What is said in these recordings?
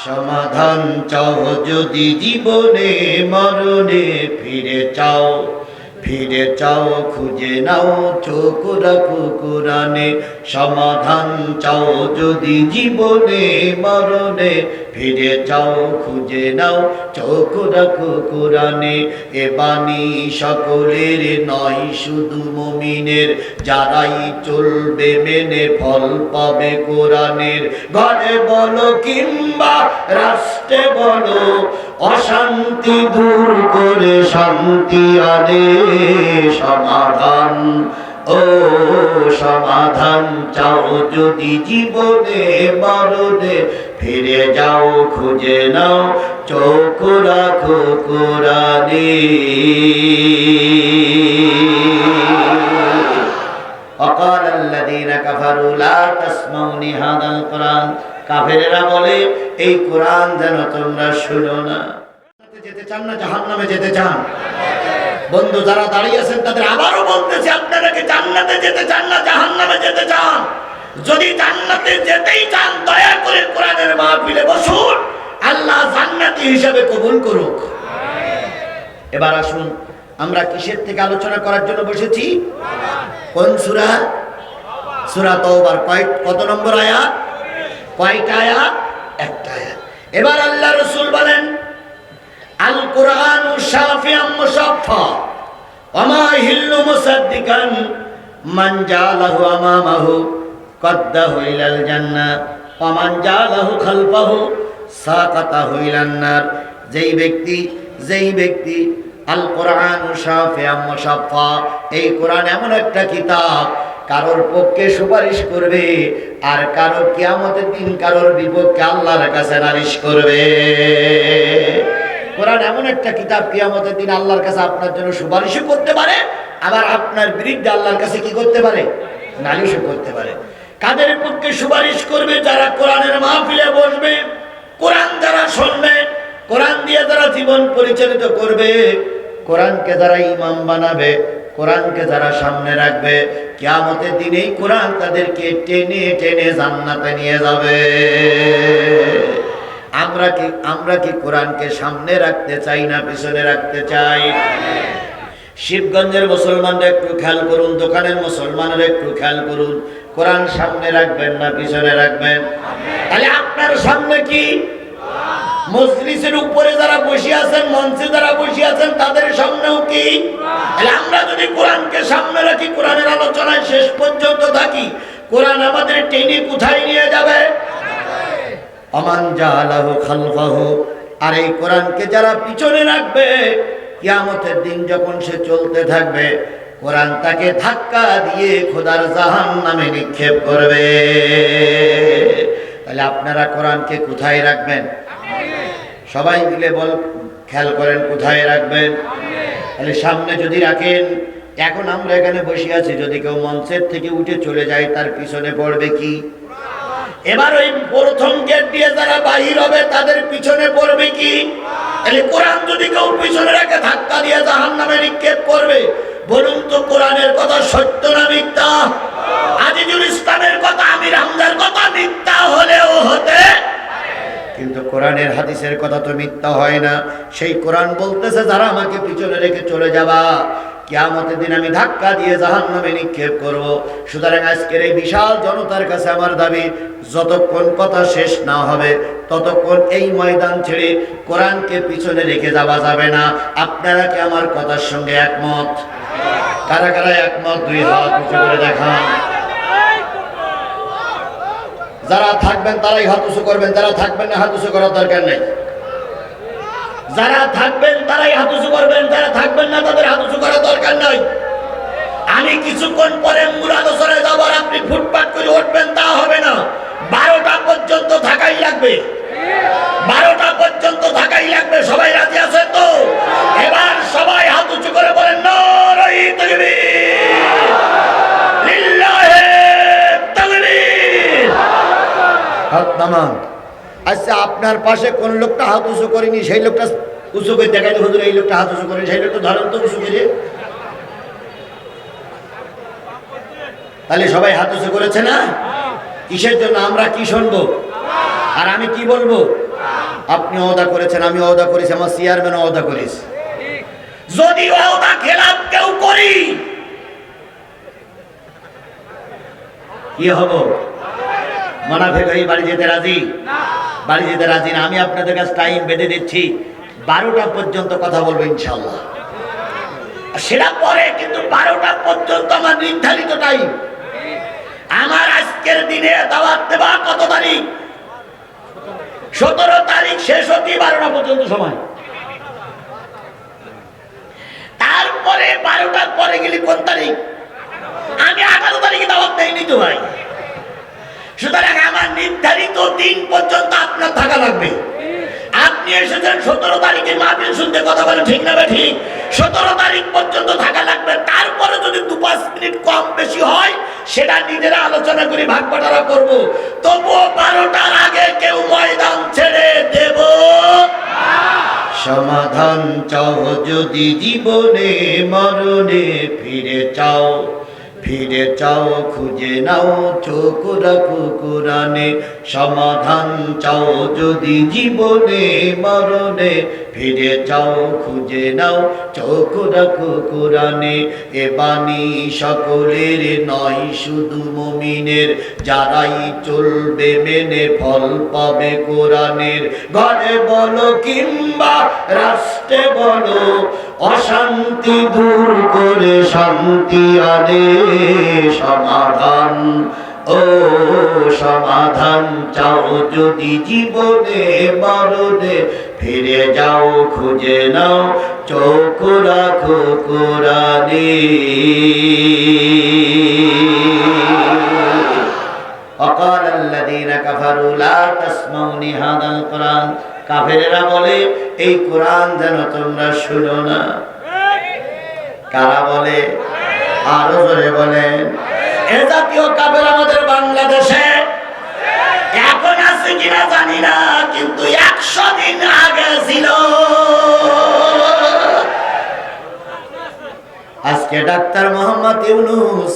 সমাধান চাও যদি জীবনে মরণে ফিরে চাও খুঁজে নাও চোখ রাখো কোরআনে। সমাধান চাও যদি জীবনে মরণে ফিরে চাও খুঁজে নাও চোখ রাখো কোরআনে। এ বাণী সকলের নয় শুধু মুমিনের, যারাই চলবে মেনে ফল পাবে কোরআনের। ঘরে বলো কিংবা রাষ্ট্রে বলো, অশান্তি দূর করে শান্তি আনে। সমাধান চাও যদি জীবনে মরণে ফিরে যাও খুঁজে নাও চোখ রাখো কোরআনে। وقال الذين كفروا لا تسمعوا لهذا القرآن, কাফেররা বলে এই কোরআন যেন তোমরা শুনো না। যেতে চান না জাহান্নামে যেতে চান? বন্ধু যারা দাঁড়িয়ে আছেন তাদের আবারও বলতেছি, আপনারা কি জান্নাতে যেতে চান না জাহান্নামে যেতে চান? যদি জান্নাতে যেতেই চান দয়া করে কোরআনের মাহফিলে বসুন, আল্লাহ জান্নাতি হিসাবে কবুল করুক। এবার আসুন, আমরা কিসের থেকে আলোচনা করার জন্য বসেছি? কোন সূরা? সূরা তাওবার কত নম্বর আয়াত? কয়টা আয়াত? একটা আয়াত। এবার আল্লাহ রাসূল বলেন, আল কুরআনু শাফিআম মুশাফফা ওয়া মা হিল্লু মুসাদ্দিকান মান জালাহু আমামাহু কাদ্দাহু ইলাল জান্নাহ ওয়া মান জালাহু খালফাহু সাকাতাহু ইলান নার। যেই ব্যক্তি আল কুরআনু শাফিআম মুশাফফা, এই কোরআন এমন একটা কিতাব কারোর পক্ষে সুপারিশ করবে আর কারোর কিয়ামতের দিন কারোর বিপক্ষে আল্লাহর কাছে নালিশ করবে। কোরআন এমন একটা কিতাব কিয়ামতের দিন আল্লাহর কাছে আপনার জন্য সুপারিশও করতে পারে, আবার আপনার বিরুদ্ধে আল্লাহর কাছে কি করতে পারে? নালিশও করতে পারে। কাদের পক্ষে সুপারিশ করবে? যারা কোরআনের মাহফিলে বসবে, কোরআন যারা শুনবে, কোরআন দিয়ে যারা জীবন পরিচালিত করবে, কোরআনকে যারা ইমাম বানাবে, কোরআনকে যারা সামনে রাখবে, কিয়ামতের দিনে কোরআন তাদেরকে টেনে টেনে জান্নাতে নিয়ে যাবে। আমরা কি কোরআনকে সামনে রাখতে চাই না পিছনে রাখতে চাই? শিবগঞ্জের মুসলমানরা একটু খেয়াল করুন, দোকানের মুসলমানরা একটু খেয়াল করুন, কোরআন সামনে রাখবেন না পিছনে রাখবেন? তাহলে আপনার সামনে কি? মজলিসের উপরে যারা বসে আছেন, মঞ্চে যারা বসে আছেন, তাদের সামনেও কি? তাহলে আমরা যদি কোরআনকে সামনে রাখি, কোরআনের আলোচনায় শেষ পর্যন্ত থাকি, কোরআন আমাদের টেনে কোথায় নিয়ে যাবে? আমান জালাহু খালফাহু, আর এই কোরআনকে যারা পিছনে রাখবে, কিয়ামতের দিন যখন সে চলতে থাকবে, কোরআন তাকে ধাক্কা দিয়ে খোদার জাহান্নামে নিক্ষেপ করবে। তাহলে আপনারা কোরআনকে কোথায় রাখবেন? সবাই মিলে খেয়াল করেন, কোথায় রাখবেন? তাহলে সামনে যদি রাখেন, এখন আমরা এখানে বসে আছি, যদি কেউ মঞ্চের থেকে উঠে চলে যায়, তার পিছনে পড়বে কি? এবার ওই প্রথম গেট দিয়ে যারা বাহির হবে, তাদের পিছনে পড়বে কি? তাহলে কোরআন যদি কেউ পিছনে রাখে, ধাক্কা দিয়ে জাহান্নামে নিক্ষেপ করবে। বলুন তো, কোরআনের কথা সত্য না মিথ্যা? আজিজুল ইসলামের কথা, আমির হামজার কথা মিথ্যা হলেও হতে, কিন্তু কোরআনের হাদিসের কথা তো মিথ্যা হয় না। সেই কোরআন বলতেছে, যারা আমাকে পিছনে রেখে চলে যাবা, কিয়ামতের দিন আমি ধাক্কা দিয়ে জাহান্নামে নিক্ষেপ করব। সুতরাং আজকের এই বিশাল জনতার কাছে আমার দাবি, যতক্ষণ কথা শেষ না হবে ততক্ষণ এই ময়দান ছেড়ে কোরআনকে পিছনে রেখে যাওয়া যাবে না। আপনারা কি আমার কথার সঙ্গে একমত? কারা কারা একমত? দুই হাত উঁচু করে দেখান। যারা থাকবেন তারাই হাত উঁচু করবেন, যারা থাকবেন না হাত উঁচু করার দরকার নেই। যারা থাকবেন তারাই হাত উঁচু করবেন, যারা থাকবেন না তাদের হাত উঁচু করার দরকার নাই। আমি কিছুক্ষণ পরে মূল আলোচনায় যাব, আর আপনি ফুটপাত করে উঠবেন তা হবে না। 12টা পর্যন্ত থাকাই লাগবে, 12টা পর্যন্ত থাকাই লাগবে। সবাই রাজি আছে তো? এবার সবাই হাত উঁচু করে বলেন, নারায়ে তাকবীর, লিল্লাহি তাকবীর। হাত নামান। আচ্ছা, আপনার পাশে কোন লোকটা হাত উঁচু করেনি, সেই লোকটা উঁচু করে দেখাইলে, হুজুর এই লোকটা হাত উঁচু করেনি, সেই লোকটা ধরেন তো উঁচু করে। তাহলে সবাই হাত উঁচু করেছে না? কিসের জন্য? আমরা কি শুনবো আর আমি কি বলবো? আপনি ওয়াদা করেছেন, আমি ওয়াদা করেছি, আমার চেয়ারম্যান ওয়াদা করেছে। যদি ওয়াদা খেলাপ কেউ করি কি হব? মুনাফিক হয়ে বাড়ি যেতে রাজি? বাড়ি যেতে রাজি না। আমি আপনাদের কাছে টাইম বেঁধে দিচ্ছি, 12টা পর্যন্ত কথা বলবো ইনশাআল্লাহ। সেটা পরে, কিন্তু 12টা পর্যন্ত আমার নির্ধারিত টাইম। আমার আজকের দিনে দাওয়াত দেওয়া কত তারিখ? 17 তারিখ শেষ হতে 12টা পর্যন্ত সময়। তারপরে 12টার পরে গেলি কোন তারিখ? আমি 18 তারিখে দাওয়াত দেইনি তো ভাই। সুতরাং আমার নির্ধারিত দিন পর্যন্ত আপনার থাকা লাগবে। আপনি এসেছেন 17 তারিখে মাহফিল শুনতে, কথা বলে ঠিক না ঠিক? 17 তারিখ পর্যন্ত থাকা লাগবে। তারপরে যদি 2-5 মিনিট কম বেশি হয় সেটা নিজেরা আলোচনা করে ভাগ বাটোয়ারা করব। তবুও 12টার আগে কেউ ময়দান ছেড়ে দেব না। সমাধান চাও যদি জীবনে মরণে, ফিরে চাও ফিরে চাও খুঁজে নাও চোখ রাখো কোরআনে। সমাধান চাও যদি জীবনে মরণে, ফিরে চাও খুঁজে নাও চোখ রাখো কোরআনে। এ বাণী সকলের নয় শুধু মুমিনের, যারাই চলবে মেনে ফল পাবে কোরআনের। ঘরে বলো কিংবা রাষ্ট্রে বলো, অশান্তি দূর করে শান্তি আনে। সমাধান ও সমাধান চাও যদি জীবনে মরণে, ফিরে যাও খুঁজে নাও চোখ রাখো কোরআনে। وقال الذين كفروا لا تسمعوا لهذا القرآن। কাফেরেরা বলে এই কোরআন যেন তোমরা শুনো না। কারা বলে? আরো জোরে বলেন। এ জাতীয় কাফের আমাদের বাংলাদেশে এখন আছে কিনা জানি না, কিন্তু 100 দিন আগে ছিল। আজকে ডাক্তার মোহাম্মদ ইউনূস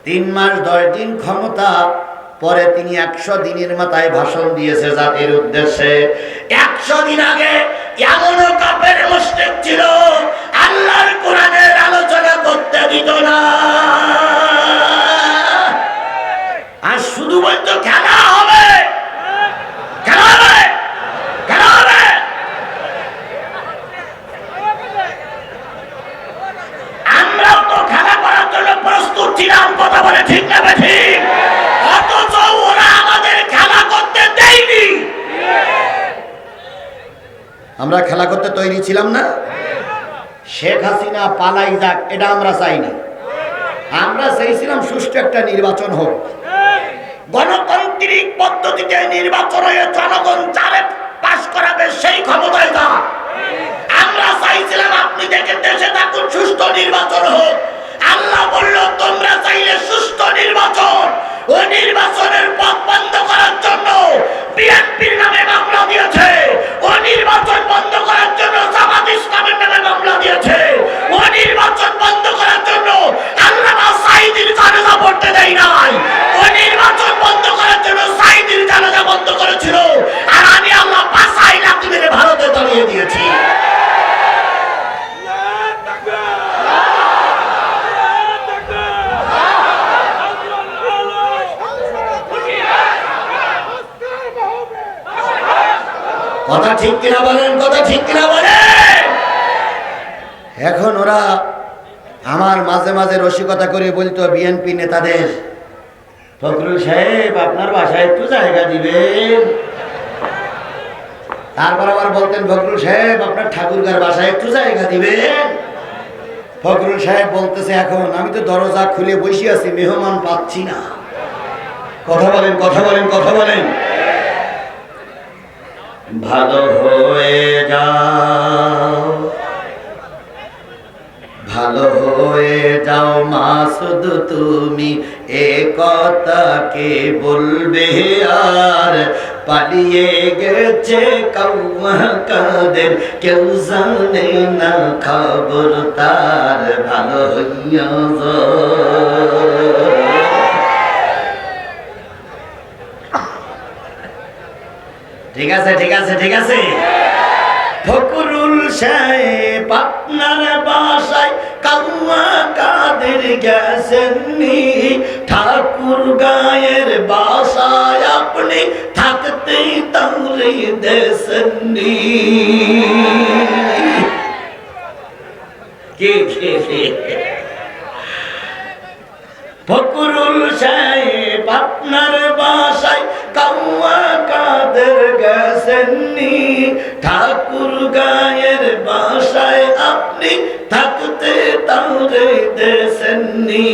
3 মাস 10 দিন ক্ষমতা, পরে তিনি 100 দিনের মাথায় ভাষণ দিয়েছে জাতির উদ্দেশ্যে। 100 দিন আগে এমনও কাফের মুশরিক ছিল, আল্লাহর কোরআনের আলোচনা করতে দিত না। আর শুধু বলতো খেলা হবে, খেলা হবে, খেলা হবে। আমরাও তো খেলা করার জন্য প্রস্তুত ছিলাম, কথা বলে ঠিক না ঠিক? অথচ ওরা আমাদের খেলা করতে দেয়নি। আমরা খেলা করতে তৈরি ছিলাম না। শেখ হাসিনা পালাই যাক, এটা আমরা চাইনি। আমরা চাইছিলাম সুষ্ঠু একটা নির্বাচন হোক, গণতান্ত্রিক পদ্ধতিতে নির্বাচন হয়ে জনগণ যারে পাস করাবে সেই ক্ষমতায় যাক। আমরা চাইছিলাম আপনি দেখে দেশে থাকুন, সুষ্ঠু নির্বাচন হোক। আল্লাহ বলল তোমরা চাইলে সুষ্ঠু নির্বাচন, ওই নির্বাচনের পথ বন্ধ করার জন্য বিএনপির নামে মামলা দিয়েছে, ওই নির্বাচন বন্ধ করার জন্য জামাত ইসলামের নামে মামলা দিয়েছে, ওই নির্বাচন বন্ধ করার জন্য আল্লামা সাঈদীর জানাজা পড়তে দেয় নাই, ওই নির্বাচন বন্ধ করার জন্য সাঈদীর জানাজা বন্ধ করেছিল। আর আমি আল্লাহ বাসাই লাথি মেরে ভারতে দাঁড়িয়ে দিয়েছি। কথা ঠিক কিনা বলেন, কথা ঠিক কিনা বলেন? এখন ওরা আমার মাঝে মাঝে রসিকতা করে বলতো বিএনপি নেতাদের, ফখরুল সাহেব আপনার বাসায় একটু জায়গা দিবেন। তারপর আবার বলতেন ফখরুল সাহেব আপনার ঠাকুরগার বাসায় একটু জায়গা দিবেন। ফখরুল সাহেব বলতেছে এখন আমি তো দরজা খুলে বসে আছি, মেহমান পাচ্ছি না। কথা বলেন, কথা বলেন, কথা বলেন। ভালো হয়ে যাও, ভালো হয়ে যাও মাসুদ তুমি, এ কথা কে বলবে আর? পালিয়ে গেছে কওমা কাদের, কেউ জানে না খবর তার। ভালো হইয়া যাও। ঠিক আছে, ঠিক আছে, ঠিক আছে। ফকরুল সাহেব আপনার বাসায় কাউয়া কাদের গেছেননি, ঠাকুর গায়ের বাসায় আপনি থাকতে তাহলে দেশেননি। কে কে কে? ফকরুল সাহেব আপনার বাসায় কাউয়া কাদের গেছেননি, ঠাকুর গায়ের বাসায় আপনি থাকতে তাহলে দেশেননি।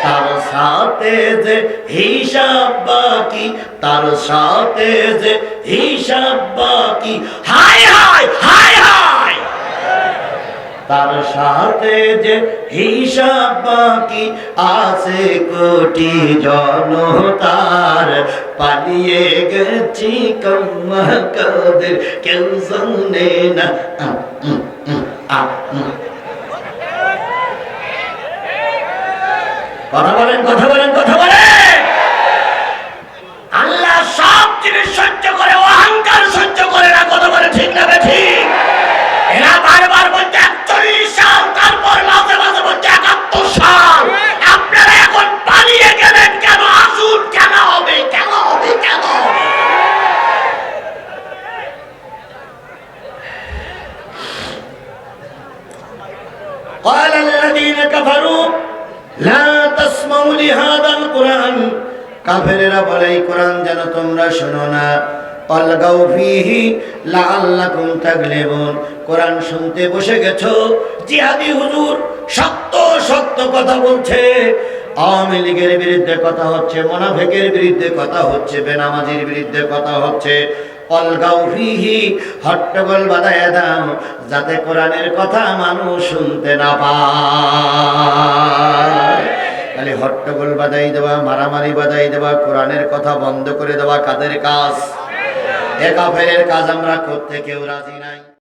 তার সাথে যে হিসাব বাকি, তার সাথে যে হিসাব বাকি, হায় হায় হায় হায়, তার সাথে যে হিসাব বাকি আছে কোটি জনতার, পালিয়ে গেছি কাউয়া কাদের কেউ জানে না। কথা বলেন, কথা বলেন, কথা বলেন। আল্লাহ সব জিনিস সহ্য করে, অহংকার সহ্য করে না। কথা বলে ঠিক না ঠিক? এরা বারবার বলছে 41 সাল, তারপর মাঝে মাঝে বলছে 71 সাল। আপনারা এখন পালিয়ে গেলেন কেন? আসুন, কেন হবে, কেন হবে, কেন হবে? قال الذين كفروا لا تسمعوا لهذا القرآن, কাফেরেরা বলে এই কোরআন যেন তোমরা শোনো না। অলগাও ফিহি লাআল্লাকুম তাগলিবুন, কোরআন শুনতে বসে গেছো, জিহাদি হুজুর শক্ত শক্ত কথা বলছে, আওয়ামী লীগের বিরুদ্ধে কথা হচ্ছে, মুনাফিকের বিরুদ্ধে কথা হচ্ছে, বেনামাজির বিরুদ্ধে কথা হচ্ছে। অলগাও ফিহি, হট্টগোল বাঁধাইয়া দাও, যাতে কোরআনের কথা মানুষ শুনতে না পায়। তাহলে হট্টগোল বাঁধাই দেওয়া, মারামারি বাঁধাই দেওয়া, কোরআনের কথা বন্ধ করে দেওয়া কাদের কাজ? এ কাফেরের কাজ আমরা করতে কেউ রাজি নাই।